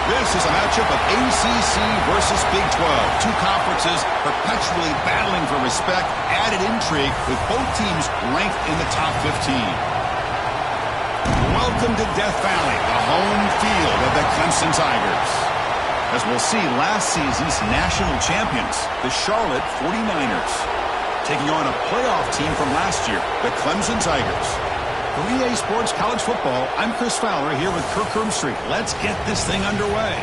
This is a matchup of ACC versus Big 12. Two conferences perpetually battling for respect, added intrigue with both teams ranked in the top 15. Welcome to Death Valley, the home field of the Clemson Tigers. As we'll see, last season's national champions, the Charlotte 49ers, taking on a playoff team from last year, the Clemson Tigers. For EA Sports College Football, I'm Chris Fowler here with Kirk Herbstreit. Let's get this thing underway.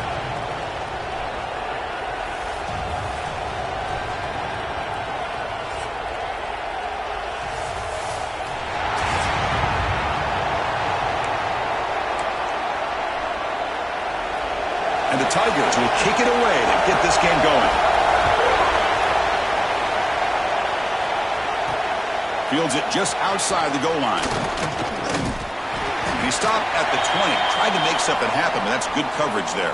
And the Tigers will kick it away to get this game going. Fields it just outside the goal line. He stopped at the 20. Tried to make something happen, but that's good coverage there.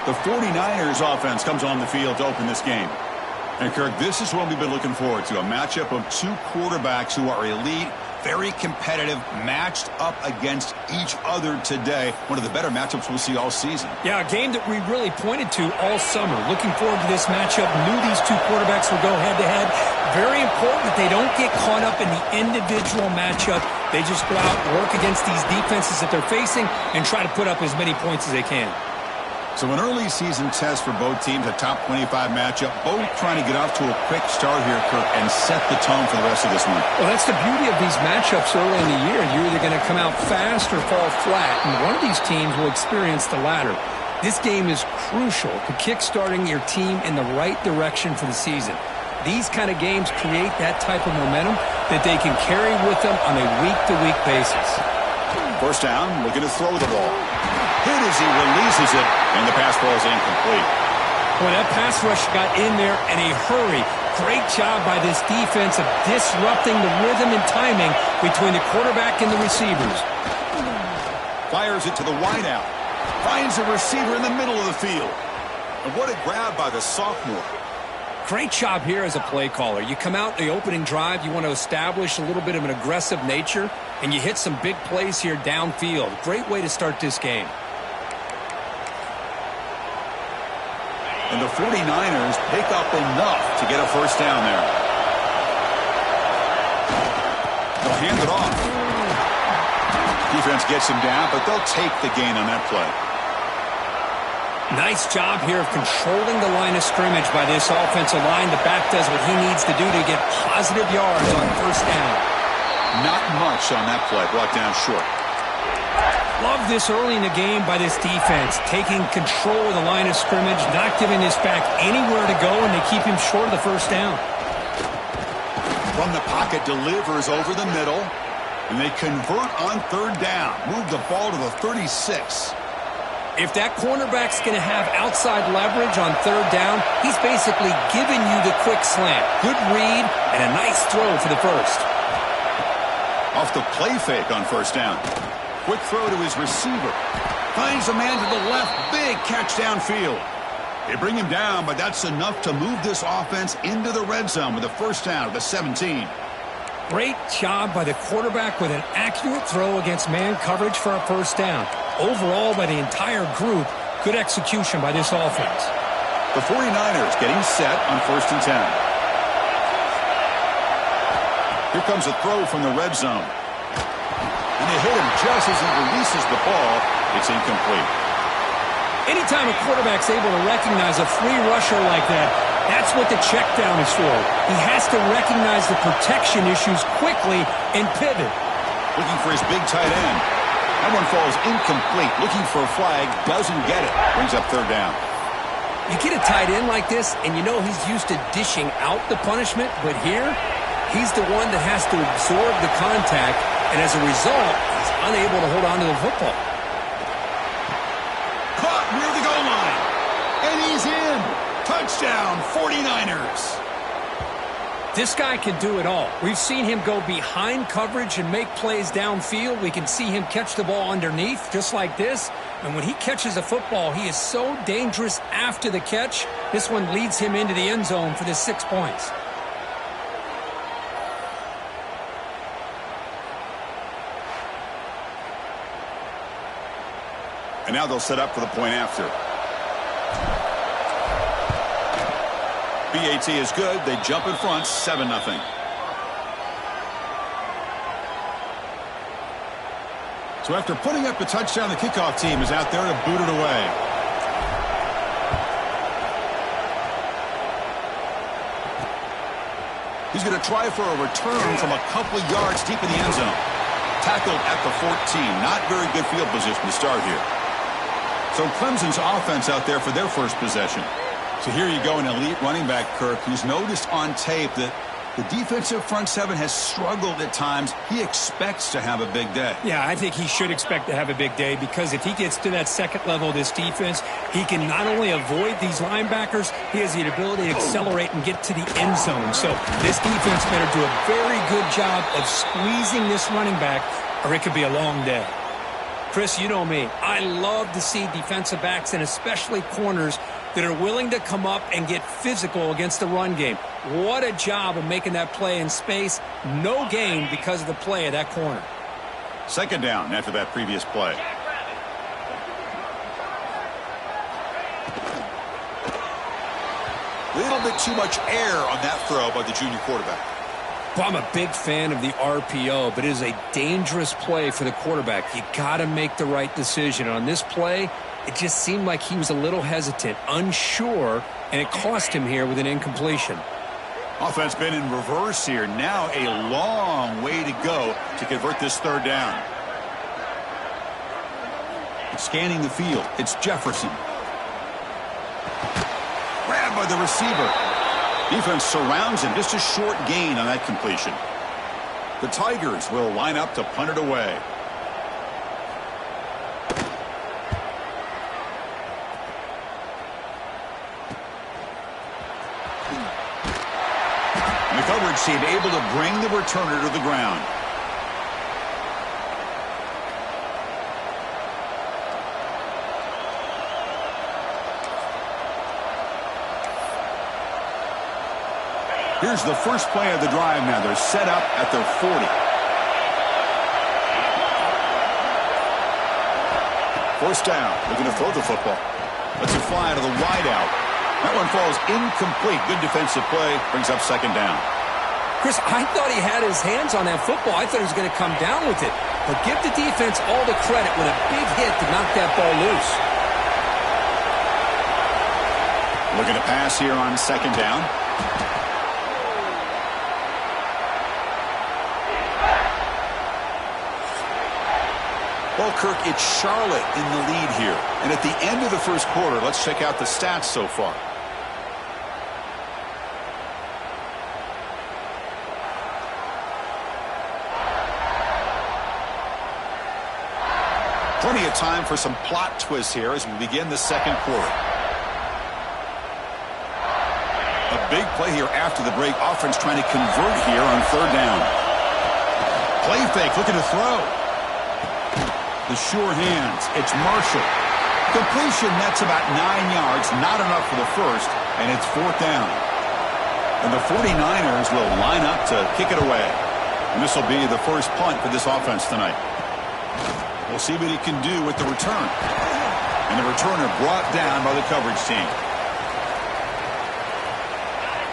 The 49ers offense comes on the field to open this game. And, Kirk, this is what we've been looking forward to, a matchup of two quarterbacks who are elite, very competitive, matched up against each other today. One of the better matchups we'll see all season. Yeah, a game that we really pointed to all summer. Looking forward to this matchup. Knew these two quarterbacks would go head-to-head. Very important that they don't get caught up in the individual matchup. They just go out, work against these defenses that they're facing, and try to put up as many points as they can. So an early season test for both teams, a top 25 matchup, both trying to get off to a quick start here, Kirk, and set the tone for the rest of this one. Well, that's the beauty of these matchups early in the year. You're either going to come out fast or fall flat, and one of these teams will experience the latter. This game is crucial to kick-starting your team in the right direction for the season. These kind of games create that type of momentum that they can carry with them on a week-to-week basis. First down, looking to throw the ball. Hit as he releases it, and the pass ball is incomplete. Well, that pass rush got in there in a hurry. Great job by this defense of disrupting the rhythm and timing between the quarterback and the receivers. Fires it to the wideout. Finds a receiver in the middle of the field. And what a grab by the sophomore. Great job here as a play caller. You come out in the opening drive, you want to establish a little bit of an aggressive nature, and you hit some big plays here downfield. Great way to start this game. And the 49ers pick up enough to get a first down there. They'll hand it off. Defense gets him down, but they'll take the gain on that play. Nice job here of controlling the line of scrimmage by this offensive line. The back does what he needs to do to get positive yards on first down. Not much on that play, brought down short. Love this early in the game by this defense, taking control of the line of scrimmage, not giving this back anywhere to go, and they keep him short of the first down. From the pocket, delivers over the middle, and they convert on third down. Move the ball to the 36. If that cornerback's going to have outside leverage on third down, he's basically giving you the quick slant. Good read and a nice throw for the first. Off the play fake on first down. Quick throw to his receiver. Finds a man to the left. Big catch downfield. They bring him down, but that's enough to move this offense into the red zone with a first down at the 17. Great job by the quarterback with an accurate throw against man coverage for a first down. Overall, by the entire group, good execution by this offense. The 49ers getting set on first and 10. Here comes a throw from the red zone. And they hit him just as he releases the ball. It's incomplete. Anytime a quarterback's able to recognize a free rusher like that, that's what the check down is for. He has to recognize the protection issues quickly and pivot. Looking for his big tight end. That one falls incomplete. Looking for a flag. Doesn't get it. Brings up third down. You get a tight end like this, and you know he's used to dishing out the punishment, but here, he's the one that has to absorb the contact, and as a result, he's unable to hold on to the football. Caught near the goal line. And he's in. Touchdown, 49ers. This guy can do it all. We've seen him go behind coverage and make plays downfield. We can see him catch the ball underneath, just like this. And when he catches a football, he is so dangerous after the catch. This one leads him into the end zone for the 6 points. And now they'll set up for the point after. BAT is good. They jump in front, 7-0. So after putting up the touchdown, the kickoff team is out there to boot it away. He's going to try for a return from a couple of yards deep in the end zone. Tackled at the 14. Not very good field position to start here. So Clemson's offense out there for their first possession. So here you go, an elite running back, Kirk, who's noticed on tape that the defensive front seven has struggled at times. He expects to have a big day. Yeah, I think he should expect to have a big day because if he gets to that second level of this defense, he can not only avoid these linebackers, he has the ability to accelerate and get to the end zone. So this defense better do a very good job of squeezing this running back or it could be a long day. Chris, you know me. I love to see defensive backs and especially corners that are willing to come up and get physical against the run game. What a job of making that play in space. No gain because of the play of that corner. Second down after that previous play. A little bit too much air on that throw by the junior quarterback. Well, I'm a big fan of the RPO, but it is a dangerous play for the quarterback. You got to make the right decision. On this play, it just seemed like he was a little hesitant, unsure, and it cost him here with an incompletion. Offense been in reverse here. Now a long way to go to convert this third down. Scanning the field. It's Jefferson. Grabbed by the receiver. Defense surrounds him. Just a short gain on that completion. The Tigers will line up to punt it away. And the coverage team able to bring the returner to the ground. Here's the first play of the drive now. They're set up at their 40. First down. Looking to throw the football. Lets it fly to the wideout. That one falls incomplete. Good defensive play. Brings up second down. Chris, I thought he had his hands on that football. I thought he was going to come down with it. But give the defense all the credit with a big hit to knock that ball loose. Looking to pass here on second down. Well, Kirk, it's Charlotte in the lead here. And at the end of the first quarter, let's check out the stats so far. Plenty of time for some plot twists here as we begin the second quarter. A big play here after the break. Offense trying to convert here on third down. Play fake, looking to throw. The sure hands. It's Marshall. Completion, that's about 9 yards. Not enough for the first, and it's fourth down. And the 49ers will line up to kick it away. And this will be the first punt for this offense tonight. We'll see what he can do with the return. And the returner brought down by the coverage team.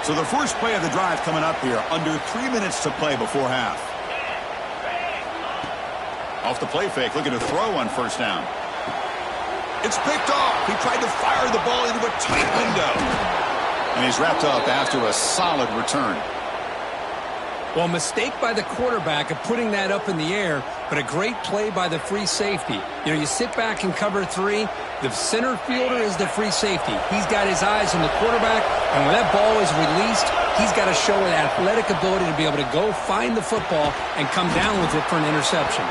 So the first play of the drive coming up here. Under 3 minutes to play before half. Off the play fake, looking to throw on first down. It's picked off. He tried to fire the ball into a tight window. And he's wrapped up after a solid return. Well, mistake by the quarterback of putting that up in the air, but a great play by the free safety. You know, you sit back and cover three. The center fielder is the free safety. He's got his eyes on the quarterback, and when that ball is released, he's got to show an athletic ability to be able to go find the football and come down with it for an interception.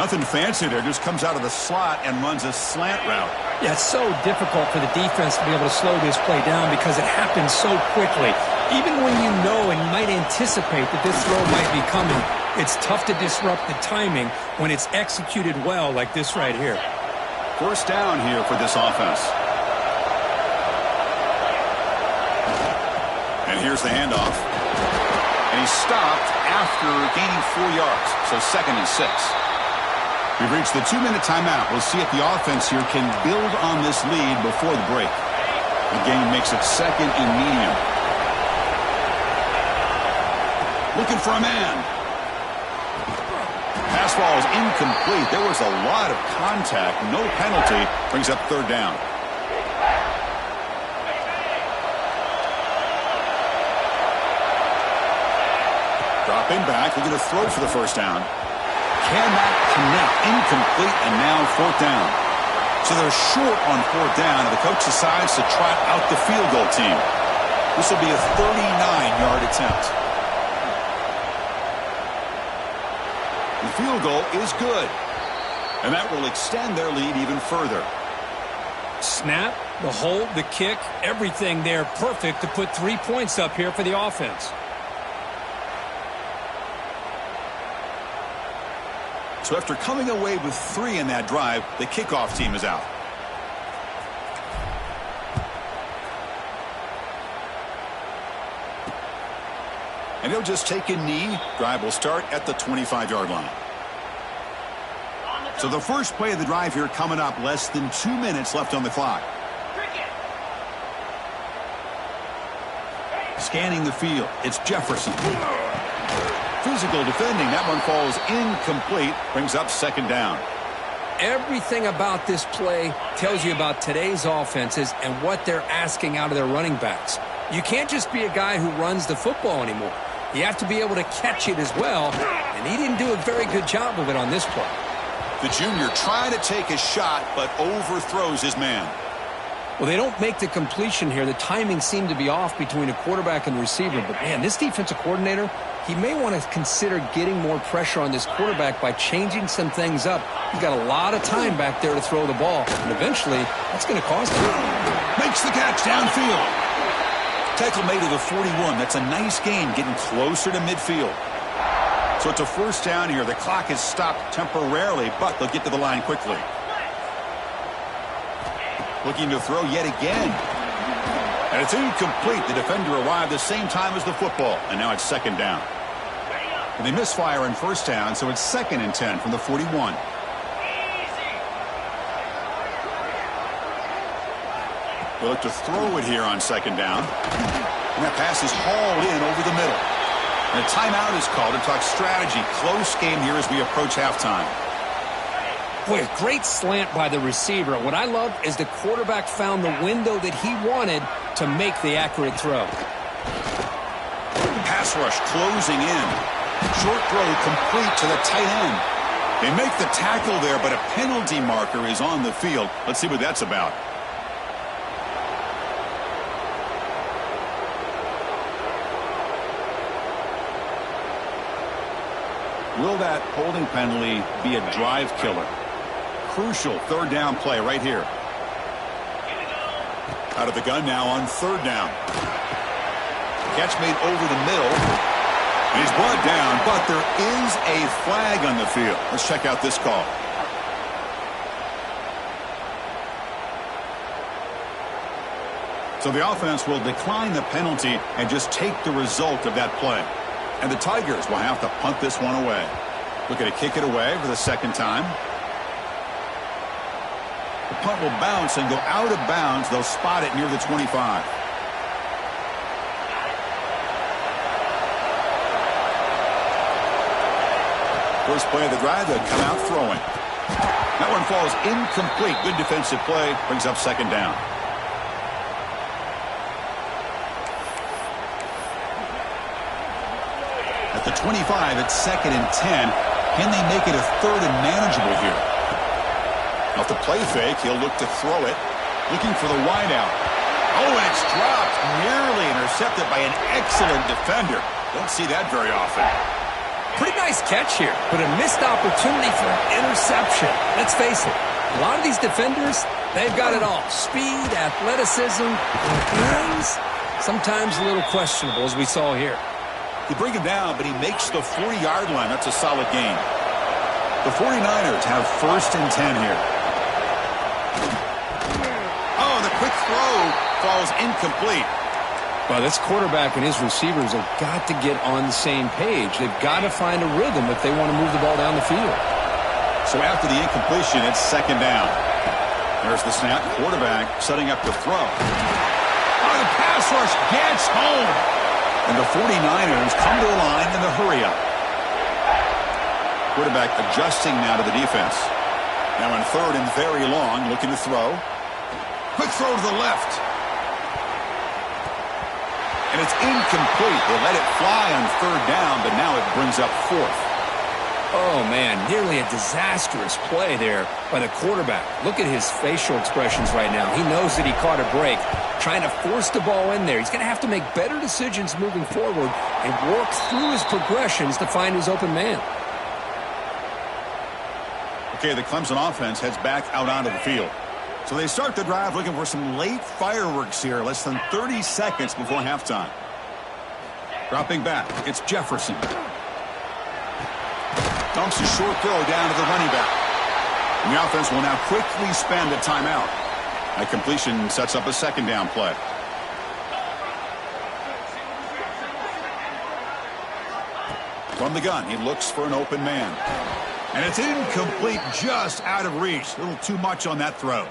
Nothing fancy there, just comes out of the slot and runs a slant route. Yeah, it's so difficult for the defense to be able to slow this play down because it happens so quickly. Even when you know and might anticipate that this throw might be coming, it's tough to disrupt the timing when it's executed well like this right here. First down here for this offense. And here's the handoff. And he's stopped after gaining 4 yards, so 2nd and 6. We've reached the 2-minute timeout. We'll see if the offense here can build on this lead before the break. The game makes it 2nd and medium. Looking for a man. Pass ball is incomplete. There was a lot of contact. No penalty. Brings up 3rd down. Dropping back. Looking to throw for the first down. Cannot connect. Incomplete, and now 4th down. So they're short on 4th down, and the coach decides to trot out the field goal team. This will be a 39-yard attempt. The field goal is good, and that will extend their lead even further. Snap, the hold, the kick, everything there perfect to put 3 points up here for the offense. So after coming away with 3 in that drive, the kickoff team is out. And he'll just take a knee. Drive will start at the 25-yard line. So the first play of the drive here coming up, less than 2 minutes left on the clock. Scanning the field, it's Jefferson. Physical defending, that one falls incomplete, brings up 2nd down. Everything about this play tells you about today's offenses and what they're asking out of their running backs. You can't just be a guy who runs the football anymore. You have to be able to catch it as well, and he didn't do a very good job of it on this play. The junior trying to take a shot, but overthrows his man. Well, they don't make the completion here. The timing seemed to be off between a quarterback and receiver. But, man, this defensive coordinator, he may want to consider getting more pressure on this quarterback by changing some things up. He's got a lot of time back there to throw the ball. And eventually, that's going to cost him. Makes the catch downfield. Tackle made to the 41. That's a nice gain, getting closer to midfield. So it's a first down here. The clock is stopped temporarily, but they'll get to the line quickly. Looking to throw yet again. And it's incomplete. The defender arrived the same time as the football. And now it's 2nd down. And they misfire on first down, so it's 2nd and 10 from the 41. They'll look to throw it here on 2nd down. And that pass is hauled in over the middle. And a timeout is called to talk strategy. Close game here as we approach halftime. Boy, a great slant by the receiver. What I love is the quarterback found the window that he wanted to make the accurate throw. Pass rush closing in. Short throw complete to the tight end. They make the tackle there, but a penalty marker is on the field. Let's see what that's about. Will that holding penalty be a drive killer? Crucial 3rd down play right here. Out of the gun now on 3rd down. Catch made over the middle. And he's brought down, but there is a flag on the field. Let's check out this call. So the offense will decline the penalty and just take the result of that play. And the Tigers will have to punt this one away. Looking to kick it away for the 2nd time. The punt will bounce and go out of bounds. They'll spot it near the 25. First play of the drive, they'll come out throwing. That one falls incomplete. Good defensive play. Brings up second down. At the 25, it's 2nd and 10. Can they make it a 3rd and manageable here? Off the play fake, he'll look to throw it. Looking for the wideout. Oh, and it's dropped. Nearly intercepted by an excellent defender. Don't see that very often. Pretty nice catch here, but a missed opportunity for an interception. Let's face it, a lot of these defenders, they've got it all. Speed, athleticism, and hands, sometimes a little questionable, as we saw here. You bring him down, but he makes the 40-yard line. That's a solid gain. The 49ers have 1st and 10 here. Oh, the quick throw falls incomplete. Well, this quarterback and his receivers have got to get on the same page. They've got to find a rhythm if they want to move the ball down the field. So after the incompletion, it's 2nd down. There's the snap. Quarterback setting up to throw. Oh, the pass rush gets home. And the 49ers come to the line in the hurry-up. Quarterback adjusting now to the defense. Now in 3rd and very long, looking to throw. Quick throw to the left. And it's incomplete. They let it fly on 3rd down, but now it brings up 4th. Oh, man, nearly a disastrous play there by the quarterback. Look at his facial expressions right now. He knows that he caught a break, trying to force the ball in there. He's going to have to make better decisions moving forward and work through his progressions to find his open man. Okay, the Clemson offense heads back out onto the field. So they start the drive looking for some late fireworks here, less than 30 seconds before halftime. Dropping back, it's Jefferson. Dumps a short throw down to the running back. And the offense will now quickly spend a timeout. That completion sets up a 2nd down play. From the gun, he looks for an open man. And it's incomplete, just out of reach. A little too much on that throw.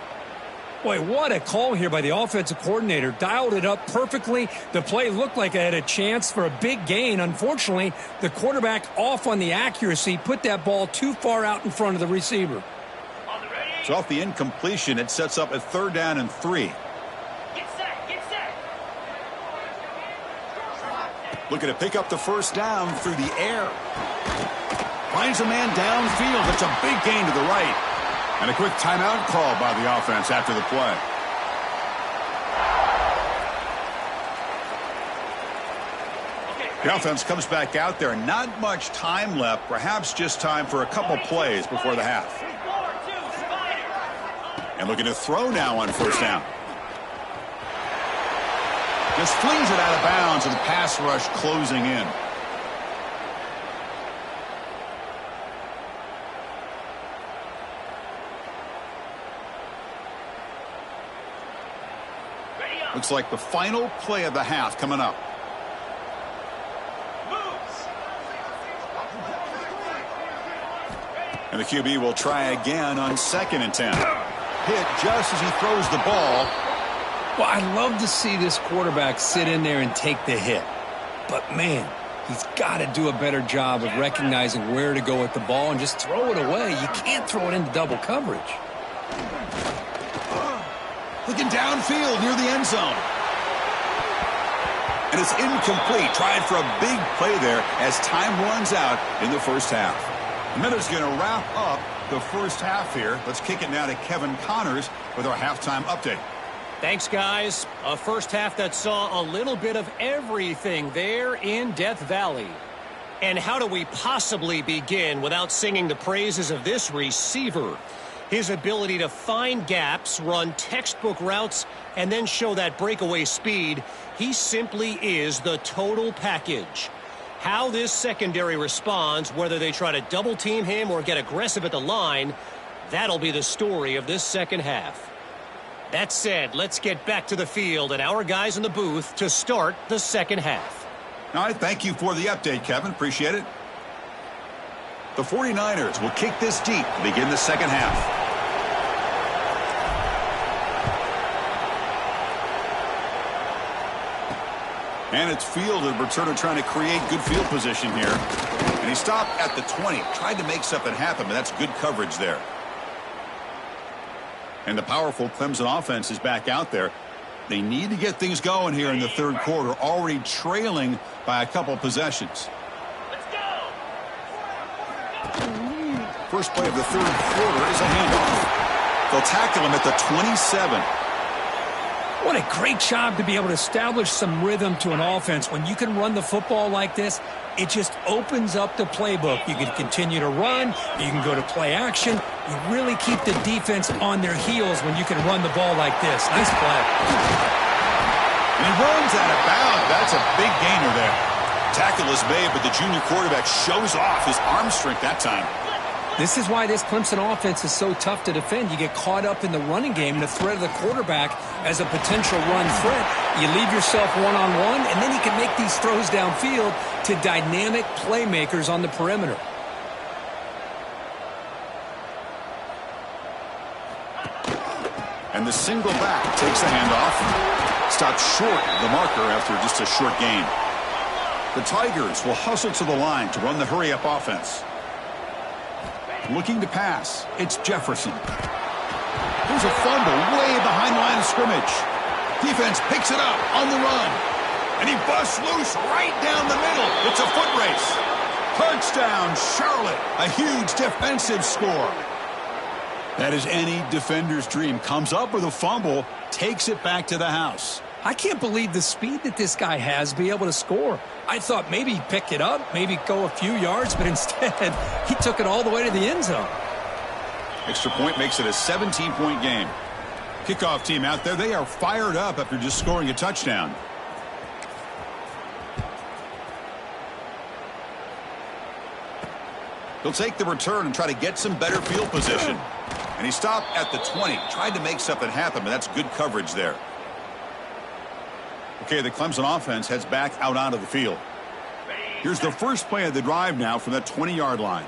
Boy, what a call here by the offensive coordinator. Dialed it up perfectly. The play looked like it had a chance for a big gain. Unfortunately, the quarterback off on the accuracy, put that ball too far out in front of the receiver. So off the incompletion, it sets up a 3rd down and 3. Get set, get set. Looking to pick up the 1st down through the air. Finds a man downfield. That's a big gain to the right. And a quick timeout call by the offense after the play. The offense comes back out there. Not much time left. Perhaps just time for a couple plays before the half. And looking to throw now on 1st down. Just flings it out of bounds, and the pass rush closing in. Looks like the final play of the half coming up. And the QB will try again on 2nd and 10. Hit just as he throws the ball. Well, I love to see this quarterback sit in there and take the hit. But, man, he's got to do a better job of recognizing where to go with the ball and just throw it away. You can't throw it into double coverage. Looking downfield near the end zone. And it's incomplete. Tried for a big play there as time runs out in the 1st half. Miller's going to wrap up the 1st half here. Let's kick it now to Kevin Connors with our halftime update. Thanks, guys. A 1st half that saw a little bit of everything there in Death Valley. And how do we possibly begin without singing the praises of this receiver? His ability to find gaps, run textbook routes, and then show that breakaway speed. He simply is the total package. How this secondary responds, whether they try to double team him or get aggressive at the line, that'll be the story of this 2nd half. That said, let's get back to the field and our guys in the booth to start the 2nd half. All right, thank you for the update, Kevin. Appreciate it. The 49ers will kick this deep to begin the 2nd half. And it's fielded. Returner trying to create good field position here. And he stopped at the 20. Tried to make something happen, but that's good coverage there. And the powerful Clemson offense is back out there. They need to get things going here in the third quarter, already trailing by a couple possessions. Let's go. First play of the third quarter is a handoff. They'll tackle him at the 27. What a great job to be able to establish some rhythm to an offense. When you can run the football like this, it just opens up the playbook. You can continue to run. You can go to play action. You really keep the defense on their heels when you can run the ball like this. Nice play. And he runs out of bounds. That's a big gainer there. Tackle is made, but the junior quarterback shows off his arm strength that time. This is why this Clemson offense is so tough to defend. You get caught up in the running game and the threat of the quarterback as a potential run threat. You leave yourself one-on-one, and then you can make these throws downfield to dynamic playmakers on the perimeter. And the single back takes the handoff. Stopped short of the marker after just a short gain. The Tigers will hustle to the line to run the hurry-up offense. Looking to pass. It's Jefferson. There's a fumble way behind the line of scrimmage. Defense picks it up on the run. And he busts loose right down the middle. It's a foot race. Touchdown, Charlotte. A huge defensive score. That is any defender's dream. Comes up with a fumble, takes it back to the house. I can't believe the speed that this guy has to be able to score. I thought maybe he'd pick it up, maybe go a few yards, but instead he took it all the way to the end zone. Extra point makes it a 17-point game. Kickoff team out there, they are fired up after just scoring a touchdown. He'll take the return and try to get some better field position. And he stopped at the 20. Tried to make something happen, but that's good coverage there. Okay, the Clemson offense heads back out onto the field. Here's the first play of the drive now from that 20-yard line.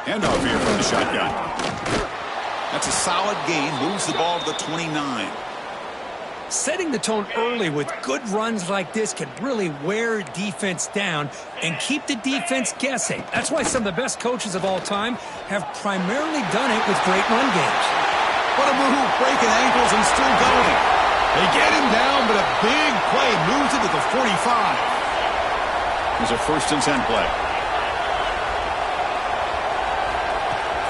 Handoff here from the shotgun. That's a solid gain. Moves the ball to the 29. Setting the tone early with good runs like this can really wear defense down and keep the defense guessing. That's why some of the best coaches of all time have primarily done it with great run games. What a move, breaking ankles and still going. They get him down, but a big play moves it to the 45. Here's a 1st and 10 play.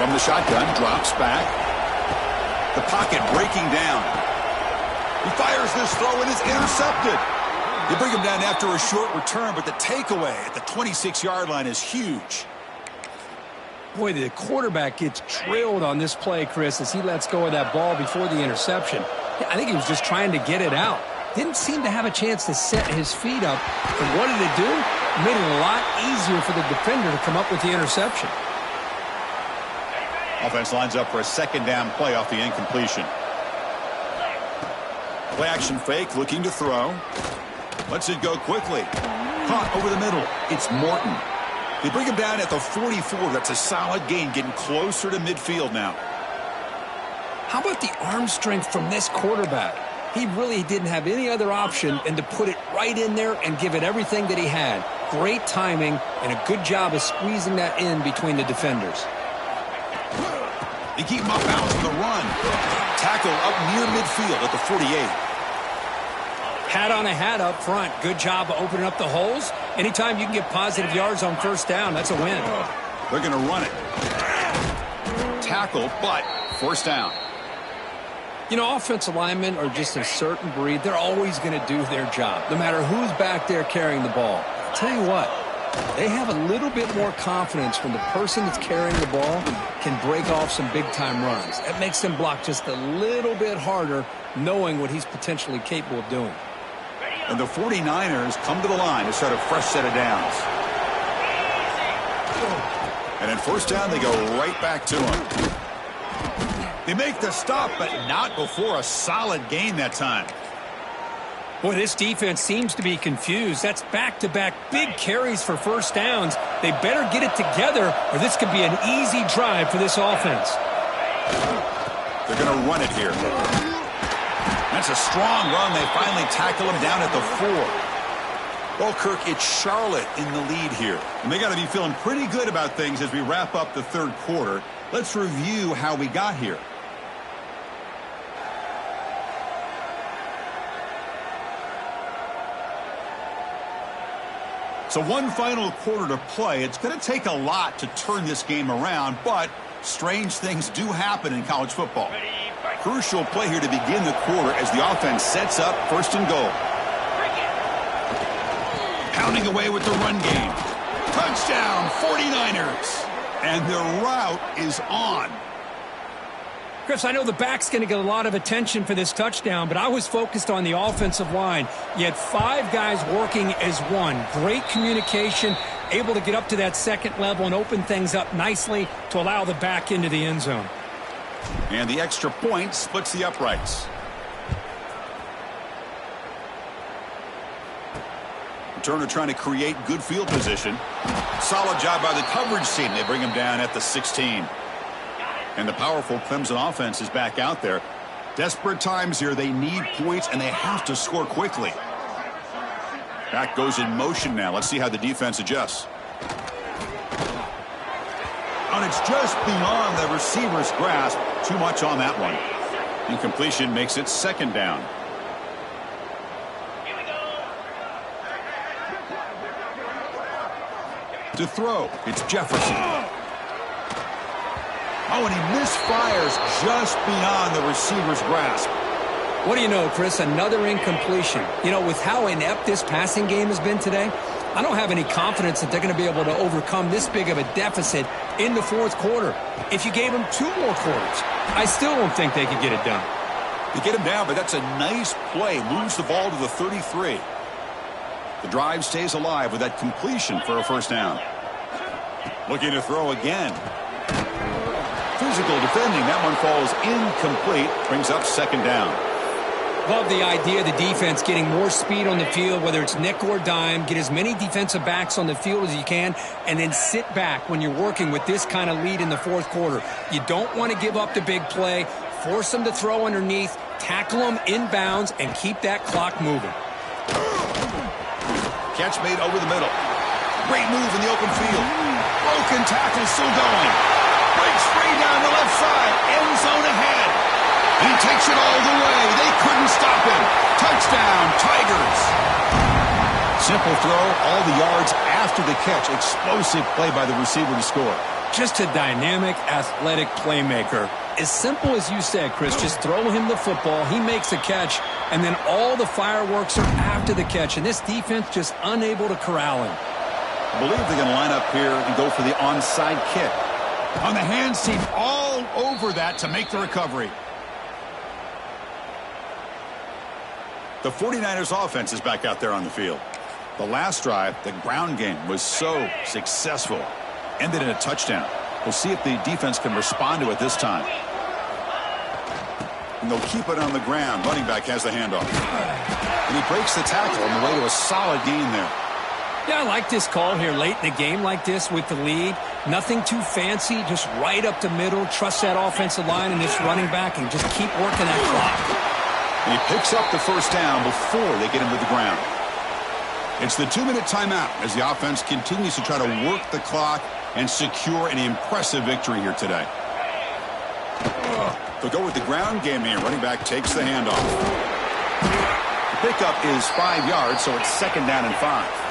From the shotgun, drops back. The pocket breaking down. He fires this throw and is intercepted. They bring him down after a short return, but the takeaway at the 26-yard line is huge. Boy, the quarterback gets trailed on this play, Chris, as he lets go of that ball before the interception. I think he was just trying to get it out. Didn't seem to have a chance to set his feet up. And what did it do? It made it a lot easier for the defender to come up with the interception. Offense lines up for a 2nd down play off the incompletion. Play action fake, looking to throw. Lets it go quickly. Caught over the middle. It's Morton. They bring him down at the 44. That's a solid gain, getting closer to midfield now. How about the arm strength from this quarterback? He really didn't have any other option than to put it right in there and give it everything that he had. Great timing and a good job of squeezing that in between the defenders. They keep him off balance with a run. Tackle up near midfield at the 48. Hat on a hat up front. Good job of opening up the holes. Anytime you can get positive yards on 1st down, that's a win. They're going to run it. Tackle, but 1st down. You know, offensive linemen are just a certain breed. They're always going to do their job, no matter who's back there carrying the ball. I'll tell you what, they have a little bit more confidence when the person that's carrying the ball can break off some big-time runs. That makes them block just a little bit harder, knowing what he's potentially capable of doing. And the 49ers come to the line to start a fresh set of downs. And in 1st down, they go right back to him. They make the stop, but not before a solid gain that time. Boy, this defense seems to be confused. That's back-to-back big carries for 1st downs. They better get it together, or this could be an easy drive for this offense. They're going to run it here. That's a strong run. They finally tackle him down at the 4. Well, Kirk, it's Charlotte in the lead here. And they got to be feeling pretty good about things as we wrap up the third quarter. Let's review how we got here. So one final quarter to play. It's going to take a lot to turn this game around, but strange things do happen in college football. Crucial play here to begin the quarter as the offense sets up 1st and goal. Pounding away with the run game. Touchdown, 49ers. And their route is on. Chris, I know the back's going to get a lot of attention for this touchdown, but I was focused on the offensive line. You had 5 guys working as one. Great communication, able to get up to that second level and open things up nicely to allow the back into the end zone. And the extra point splits the uprights. Turner trying to create good field position. Solid job by the coverage team. They bring him down at the 16. And the powerful Clemson offense is back out there. Desperate times here. They need points, and they have to score quickly. Back goes in motion now. Let's see how the defense adjusts. And it's just beyond the receiver's grasp. Too much on that one. Incompletion makes it 2nd down. To throw, it's Jefferson. Oh, and he misfires just beyond the receiver's grasp. What do you know, Chris? Another incompletion. You know, with how inept this passing game has been today, I don't have any confidence that they're going to be able to overcome this big of a deficit in the 4th quarter. If you gave them 2 more quarters, I still don't think they could get it done. They get him down, but that's a nice play. Moves the ball to the 33. The drive stays alive with that completion for a 1st down. Looking to throw again. Physical defending. That one falls incomplete. Brings up 2nd down. Love the idea of the defense getting more speed on the field, whether it's nickel or dime. Get as many defensive backs on the field as you can, and then sit back when you're working with this kind of lead in the 4th quarter. You don't want to give up the big play. Force them to throw underneath, tackle them inbounds, and keep that clock moving. Catch made over the middle. Great move in the open field. Broken tackle still going. Breaks free down the left side. End zone ahead. He takes it all the way. They couldn't stop him. Touchdown, Tigers. Simple throw, all the yards after the catch. Explosive play by the receiver to score. Just a dynamic, athletic playmaker. As simple as you said, Chris, just throw him the football. He makes a catch, and then all the fireworks are after the catch. And this defense just unable to corral him. I believe they're going to line up here and go for the onside kick. On the hands team, all over that to make the recovery. The 49ers offense is back out there on the field. The last drive, the ground game, was so successful. Ended in a touchdown. We'll see if the defense can respond to it this time. And they'll keep it on the ground. Running back has the handoff. And he breaks the tackle on the way to a solid gain there. Yeah, I like this call here late in the game like this with the lead. Nothing too fancy, just right up the middle. Trust that offensive line and this running back and just keep working that clock. And he picks up the 1st down before they get him to the ground. It's the 2-minute timeout as the offense continues to try to work the clock and secure an impressive victory here today. They'll go with the ground game here. Running back takes the handoff. The pickup is 5 yards, so it's 2nd down and 5.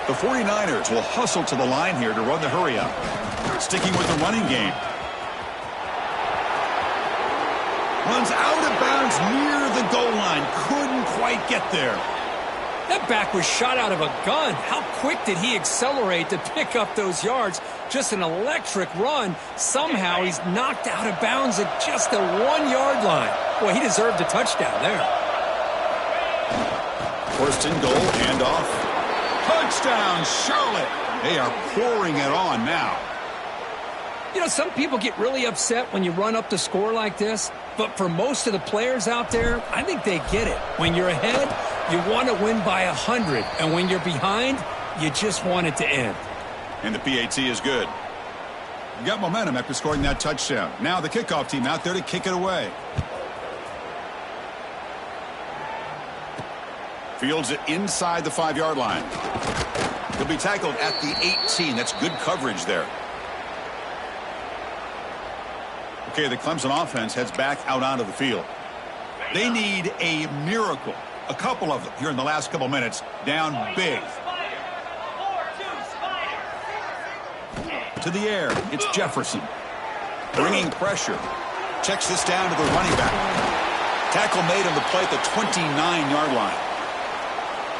The 49ers will hustle to the line here to run the hurry up. Sticking with the running game. Runs out of bounds near the goal line. Couldn't quite get there. That back was shot out of a gun. How quick did he accelerate to pick up those yards? Just an electric run. Somehow he's knocked out of bounds at just the 1-yard line. Boy, he deserved a touchdown there. 1st and goal, handoff. Touchdown, Charlotte. They are pouring it on now. You know, some people get really upset when you run up the score like this, but for most of the players out there, I think they get it. When you're ahead, you want to win by 100, and when you're behind, you just want it to end. And the PAT is good. Got momentum after scoring that touchdown. Now the kickoff team out there to kick it away. Fields it inside the 5-yard line. He'll be tackled at the 18. That's good coverage there. Okay, the Clemson offense heads back out onto the field. They need a miracle. A couple of them here in the last couple minutes. Down big. To the air. It's Jefferson. Bringing pressure. Checks this down to the running back. Tackle made on the play at the 29-yard line.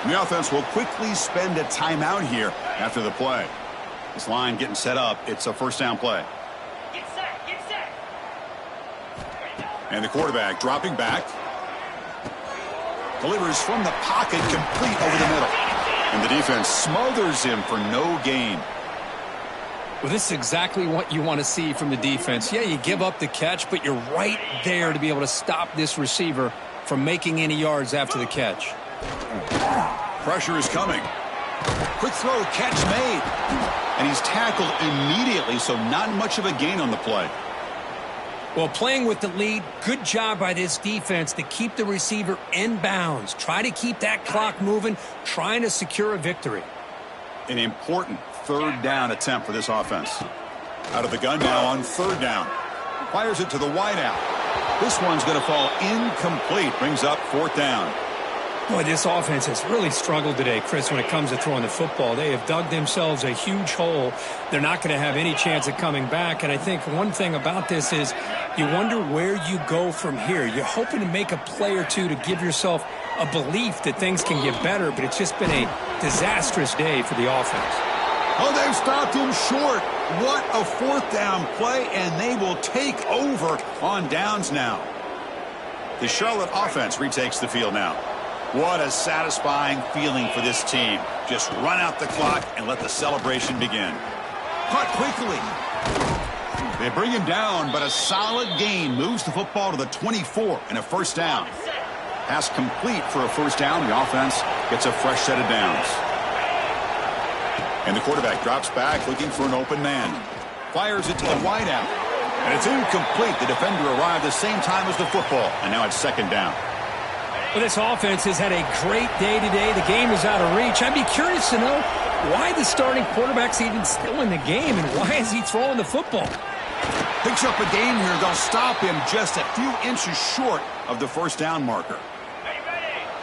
The offense will quickly spend a timeout here after the play. This line getting set up. It's a first down play. Get set. And the quarterback dropping back. Delivers from the pocket, complete over the middle. And the defense smothers him for no gain. Well, this is exactly what you want to see from the defense. Yeah, you give up the catch, but you're right there to be able to stop this receiver from making any yards after the catch. Pressure is coming. Quick throw, catch made. And he's tackled immediately, so not much of a gain on the play. Well, playing with the lead, good job by this defense to keep the receiver in bounds. Try to keep that clock moving, trying to secure a victory. An important third down attempt for this offense. Out of the gun now on third down. Fires it to the wideout. This one's going to fall incomplete. Brings up fourth down. Boy, this offense has really struggled today, Chris, when it comes to throwing the football. They have dug themselves a huge hole. They're not going to have any chance of coming back. And I think one thing about this is you wonder where you go from here. You're hoping to make a play or two to give yourself a belief that things can get better, but it's just been a disastrous day for the offense. Oh, they've stopped him short. What a fourth down play, and they will take over on downs now. The Charlotte offense retakes the field now. What a satisfying feeling for this team. Just run out the clock and let the celebration begin. Caught quickly. They bring him down, but a solid gain moves the football to the 24 and a first down. Pass complete for a first down. The offense gets a fresh set of downs. And the quarterback drops back looking for an open man. Fires it to the wideout. And it's incomplete. The defender arrived the same time as the football. And now it's second down. Well, this offense has had a great day today. The game is out of reach. I'd be curious to know why the starting quarterback's even still in the game and why is he throwing the football? Picks up a gain here. They'll stop him just a few inches short of the first down marker.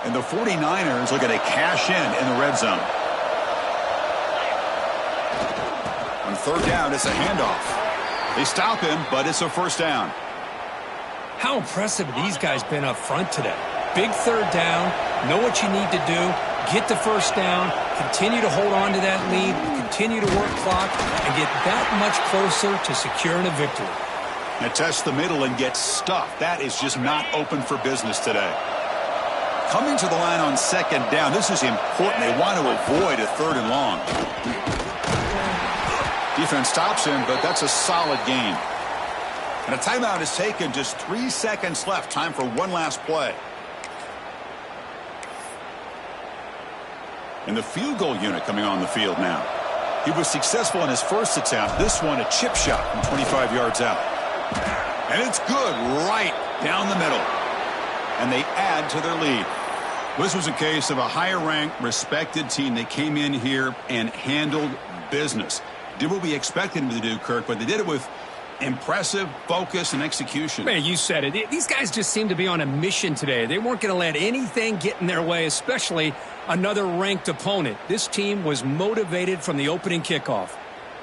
And the 49ers look at a cash in the red zone. On third down, it's a handoff. They stop him, but it's a first down. How impressive have these guys been up front today? Big third down, know what you need to do, get the first down, continue to hold on to that lead, continue to work clock, and get that much closer to securing a victory. Now test the middle and get stuffed. That is just not open for business today. Coming to the line on second down, this is important. They want to avoid a third and long. Defense stops him, but that's a solid gain. And a timeout is taken. Just 3 seconds left. Time for one last play. And the field goal unit coming on the field now. He was successful in his first attempt. This one, a chip shot from 25 yards out. And it's good right down the middle. And they add to their lead. This was a case of a higher-ranked, respected team. They came in here and handled business. Did what we expected them to do, Kirk, but they did it with impressive focus and execution. Man, you said it. These guys just seem to be on a mission today. They weren't going to let anything get in their way, especially another ranked opponent. This team was motivated from the opening kickoff.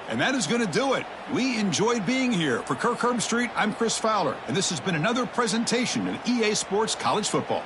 And that is going to do it. We enjoyed being here. For Kirk Herbstreit, I'm Chris Fowler, and this has been another presentation of EA Sports College Football.